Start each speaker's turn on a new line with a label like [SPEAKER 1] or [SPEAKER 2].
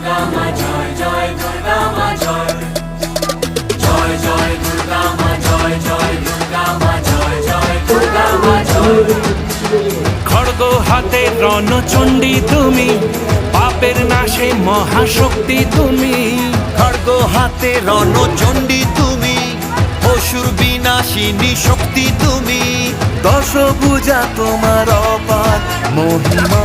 [SPEAKER 1] দুর্গা মা জয় জয় দুর্গা মা জয় জয় জয় দুর্গা মা জয় জয় দুর্গা মা জয় জয় দুর্গা মা জয়।
[SPEAKER 2] খড়গ হাতে রণচণ্ডী তুমি, পাপের নাশে মহাশক্তি তুমি।
[SPEAKER 3] খড়গ হাতে রণচণ্ডী তুমি, অসুর বিনাশিনী শক্তি তুমি। দশভুজা তোমার অপার মহিমা।